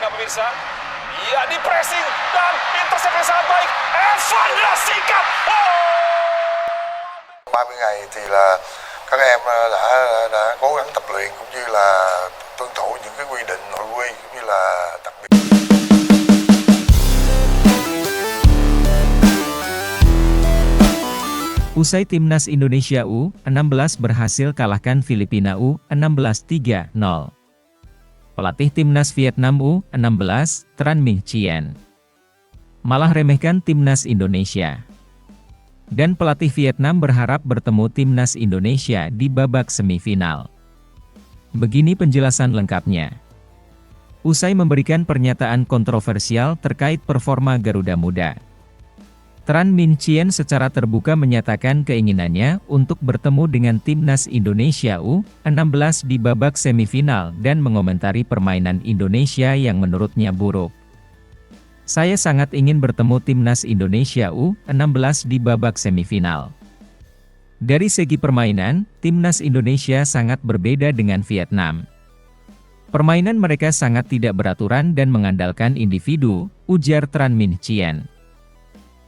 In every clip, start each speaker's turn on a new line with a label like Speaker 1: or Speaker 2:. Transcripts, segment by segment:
Speaker 1: Filipina pemirsa. Ya, di pressing dan intercept yang sangat baik. Evandra sikat.
Speaker 2: 30 ngày thì là các em đã cố gắng tập luyện cũng như là tuân thủ những cái quy định nội quy cũng như là đặc biệt.
Speaker 3: Usai Timnas Indonesia U16 berhasil kalahkan Filipina U16 3-0. Pelatih Timnas Vietnam U16, Tran Minh Chien, malah remehkan Timnas Indonesia. Dan pelatih Vietnam berharap bertemu Timnas Indonesia di babak semifinal. Begini penjelasan lengkapnya. Usai memberikan pernyataan kontroversial terkait performa Garuda Muda, Tran Minh Chien secara terbuka menyatakan keinginannya untuk bertemu dengan Timnas Indonesia U16 di babak semifinal dan mengomentari permainan Indonesia yang menurutnya buruk. Saya sangat ingin bertemu Timnas Indonesia U16 di babak semifinal. Dari segi permainan, Timnas Indonesia sangat berbeda dengan Vietnam. Permainan mereka sangat tidak beraturan dan mengandalkan individu, ujar Tran Minh Chien.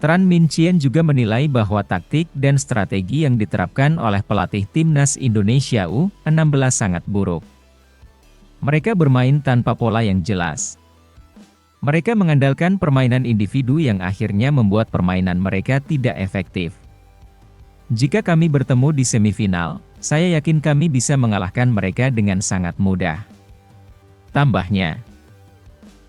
Speaker 3: Tran Minh Chien juga menilai bahwa taktik dan strategi yang diterapkan oleh pelatih Timnas Indonesia U16 sangat buruk. Mereka bermain tanpa pola yang jelas. Mereka mengandalkan permainan individu yang akhirnya membuat permainan mereka tidak efektif. Jika kami bertemu di semifinal, saya yakin kami bisa mengalahkan mereka dengan sangat mudah. Tambahnya,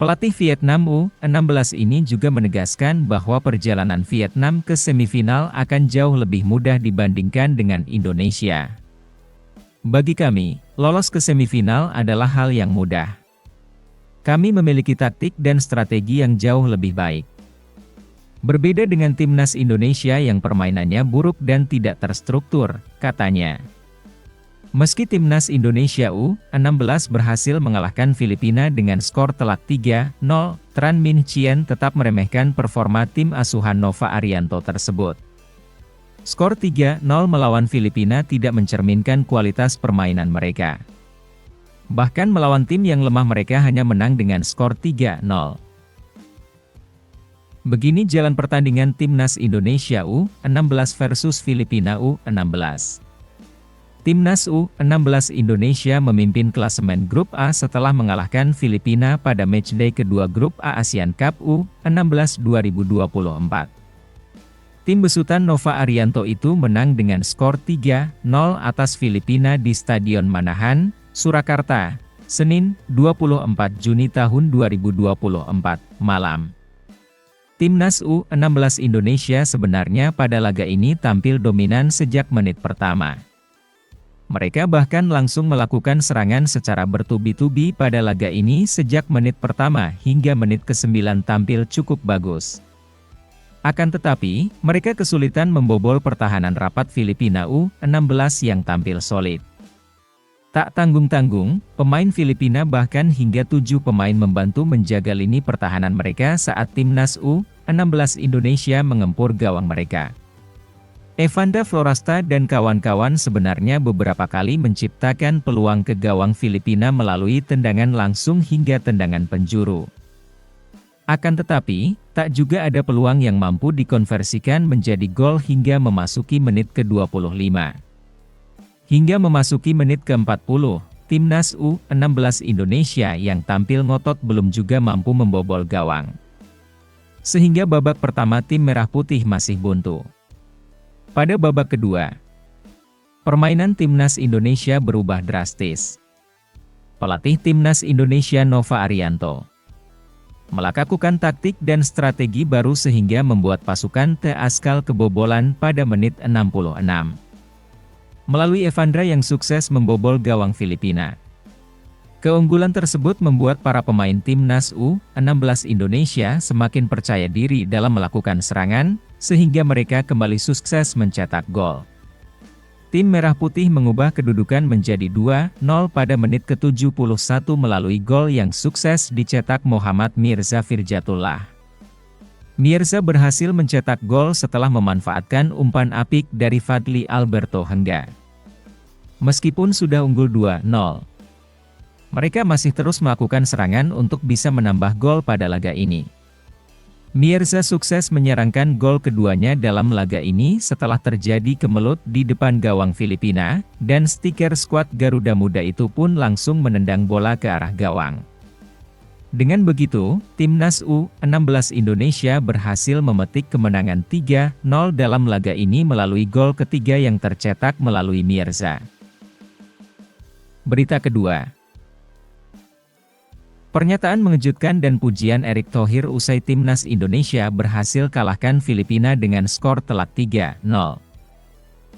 Speaker 3: pelatih Vietnam U16 ini juga menegaskan bahwa perjalanan Vietnam ke semifinal akan jauh lebih mudah dibandingkan dengan Indonesia. Bagi kami, lolos ke semifinal adalah hal yang mudah. Kami memiliki taktik dan strategi yang jauh lebih baik. Berbeda dengan Timnas Indonesia yang permainannya buruk dan tidak terstruktur, katanya. Meski Timnas Indonesia U16 berhasil mengalahkan Filipina dengan skor telak 3-0, Tran Minh Chien tetap meremehkan performa tim asuhan Nova Arianto tersebut. Skor 3-0 melawan Filipina tidak mencerminkan kualitas permainan mereka. Bahkan melawan tim yang lemah mereka hanya menang dengan skor 3-0. Begini jalan pertandingan Timnas Indonesia U16 versus Filipina U16. Timnas U16 Indonesia memimpin klasemen Grup A setelah mengalahkan Filipina pada matchday kedua Grup A Asian Cup U16 2024. Tim besutan Nova Arianto itu menang dengan skor 3-0 atas Filipina di Stadion Manahan, Surakarta, Senin, 24 Juni tahun 2024, malam. Timnas U16 Indonesia sebenarnya pada laga ini tampil dominan sejak menit pertama. Mereka bahkan langsung melakukan serangan secara bertubi-tubi pada laga ini sejak menit pertama hingga menit ke-9 tampil cukup bagus. Akan tetapi, mereka kesulitan membobol pertahanan rapat Filipina U16 yang tampil solid. Tak tanggung-tanggung, pemain Filipina bahkan hingga 7 pemain membantu menjaga lini pertahanan mereka saat Timnas U16 Indonesia mengempur gawang mereka. Evandra Florasta dan kawan-kawan sebenarnya beberapa kali menciptakan peluang ke gawang Filipina melalui tendangan langsung hingga tendangan penjuru. Akan tetapi, tak juga ada peluang yang mampu dikonversikan menjadi gol hingga memasuki menit ke-25. Hingga memasuki menit ke-40, Timnas U16 Indonesia yang tampil ngotot belum juga mampu membobol gawang. Sehingga babak pertama tim Merah Putih masih buntu. Pada babak kedua, permainan Timnas Indonesia berubah drastis. Pelatih Timnas Indonesia Nova Arianto melakukan taktik dan strategi baru sehingga membuat pasukan Askal kebobolan pada menit 66. Melalui Evandra yang sukses membobol gawang Filipina. Keunggulan tersebut membuat para pemain Timnas U16 Indonesia semakin percaya diri dalam melakukan serangan, sehingga mereka kembali sukses mencetak gol. Tim Merah Putih mengubah kedudukan menjadi 2-0 pada menit ke-71 melalui gol yang sukses dicetak Muhammad Mirza Firjatullah. Mirza berhasil mencetak gol setelah memanfaatkan umpan apik dari Fadli Alberto Hengga. Meskipun sudah unggul 2-0, Mereka masih terus melakukan serangan untuk bisa menambah gol pada laga ini. Mirza sukses menyerangkan gol keduanya dalam laga ini setelah terjadi kemelut di depan gawang Filipina, dan stiker skuad Garuda Muda itu pun langsung menendang bola ke arah gawang. Dengan begitu, Timnas U16 Indonesia berhasil memetik kemenangan 3-0 dalam laga ini melalui gol ketiga yang tercetak melalui Mirza. Berita kedua. Pernyataan mengejutkan dan pujian Erick Thohir usai Timnas Indonesia berhasil kalahkan Filipina dengan skor telak 3-0.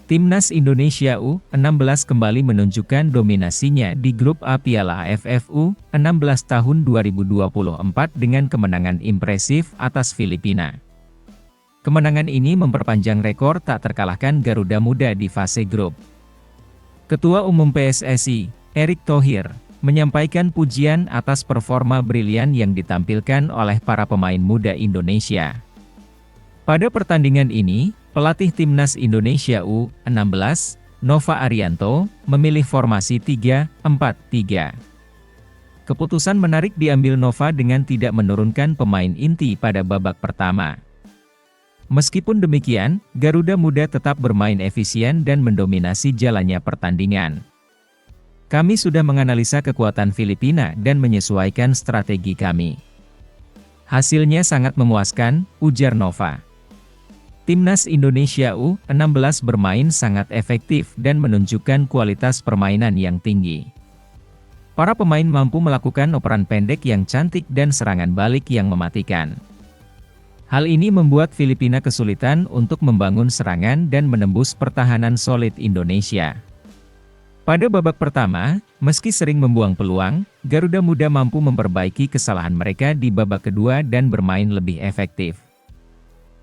Speaker 3: Timnas Indonesia U16 kembali menunjukkan dominasinya di grup A Piala AFF U16 tahun 2024 dengan kemenangan impresif atas Filipina. Kemenangan ini memperpanjang rekor tak terkalahkan Garuda Muda di fase grup. Ketua Umum PSSI, Erick Thohir, menyampaikan pujian atas performa brilian yang ditampilkan oleh para pemain muda Indonesia. Pada pertandingan ini, pelatih Timnas Indonesia U16, Nova Arianto, memilih formasi 3-4-3. Keputusan menarik diambil Nova dengan tidak menurunkan pemain inti pada babak pertama. Meskipun demikian, Garuda Muda tetap bermain efisien dan mendominasi jalannya pertandingan. Kami sudah menganalisa kekuatan Filipina dan menyesuaikan strategi kami. Hasilnya sangat memuaskan, ujar Nova. Timnas Indonesia U16 bermain sangat efektif dan menunjukkan kualitas permainan yang tinggi. Para pemain mampu melakukan operan pendek yang cantik dan serangan balik yang mematikan. Hal ini membuat Filipina kesulitan untuk membangun serangan dan menembus pertahanan solid Indonesia. Pada babak pertama, meski sering membuang peluang, Garuda Muda mampu memperbaiki kesalahan mereka di babak kedua dan bermain lebih efektif.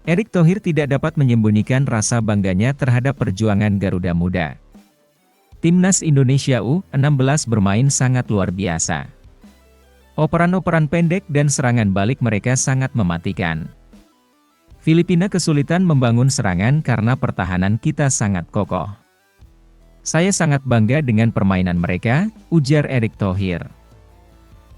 Speaker 3: Erick Thohir tidak dapat menyembunyikan rasa bangganya terhadap perjuangan Garuda Muda. Timnas Indonesia U16 bermain sangat luar biasa. Operan-operan pendek dan serangan balik mereka sangat mematikan. Filipina kesulitan membangun serangan karena pertahanan kita sangat kokoh. Saya sangat bangga dengan permainan mereka, ujar Erick Thohir.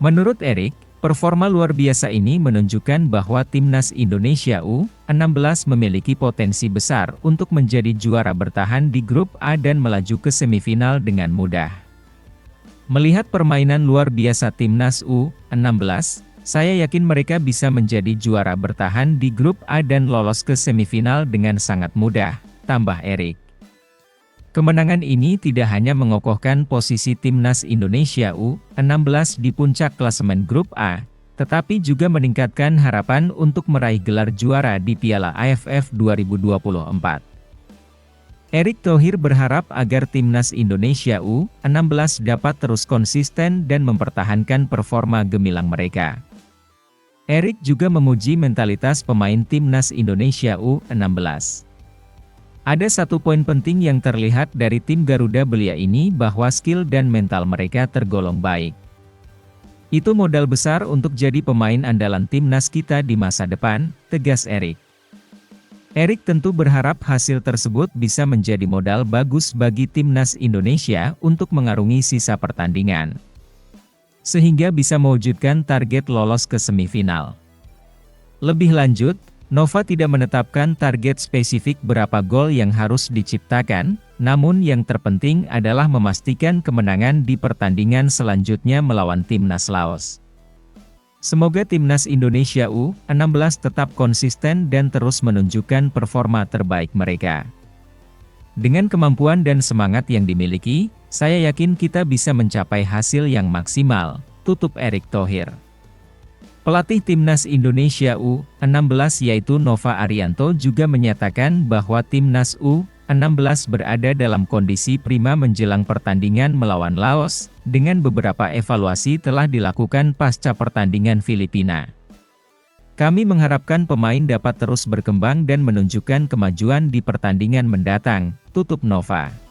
Speaker 3: Menurut Erick, performa luar biasa ini menunjukkan bahwa Timnas Indonesia U16 memiliki potensi besar untuk menjadi juara bertahan di grup A dan melaju ke semifinal dengan mudah. Melihat permainan luar biasa Timnas U16, saya yakin mereka bisa menjadi juara bertahan di grup A dan lolos ke semifinal dengan sangat mudah, tambah Erick. Kemenangan ini tidak hanya mengokohkan posisi Timnas Indonesia U16 di puncak klasemen grup A, tetapi juga meningkatkan harapan untuk meraih gelar juara di Piala AFF 2024. Erick Thohir berharap agar Timnas Indonesia U16 dapat terus konsisten dan mempertahankan performa gemilang mereka. Erick juga memuji mentalitas pemain Timnas Indonesia U16. Ada satu poin penting yang terlihat dari tim Garuda Belia ini bahwa skill dan mental mereka tergolong baik. Itu modal besar untuk jadi pemain andalan timnas kita di masa depan, tegas Erick. Erick tentu berharap hasil tersebut bisa menjadi modal bagus bagi timnas Indonesia untuk mengarungi sisa pertandingan, sehingga bisa mewujudkan target lolos ke semifinal. Lebih lanjut, Nova tidak menetapkan target spesifik berapa gol yang harus diciptakan, namun yang terpenting adalah memastikan kemenangan di pertandingan selanjutnya melawan Timnas Laos. Semoga Timnas Indonesia U16 tetap konsisten dan terus menunjukkan performa terbaik mereka. Dengan kemampuan dan semangat yang dimiliki, saya yakin kita bisa mencapai hasil yang maksimal, tutup Erick Thohir. Pelatih Timnas Indonesia U16 yaitu Nova Arianto juga menyatakan bahwa Timnas U16 berada dalam kondisi prima menjelang pertandingan melawan Laos, dengan beberapa evaluasi telah dilakukan pasca pertandingan Filipina. Kami mengharapkan pemain dapat terus berkembang dan menunjukkan kemajuan di pertandingan mendatang, tutup Nova.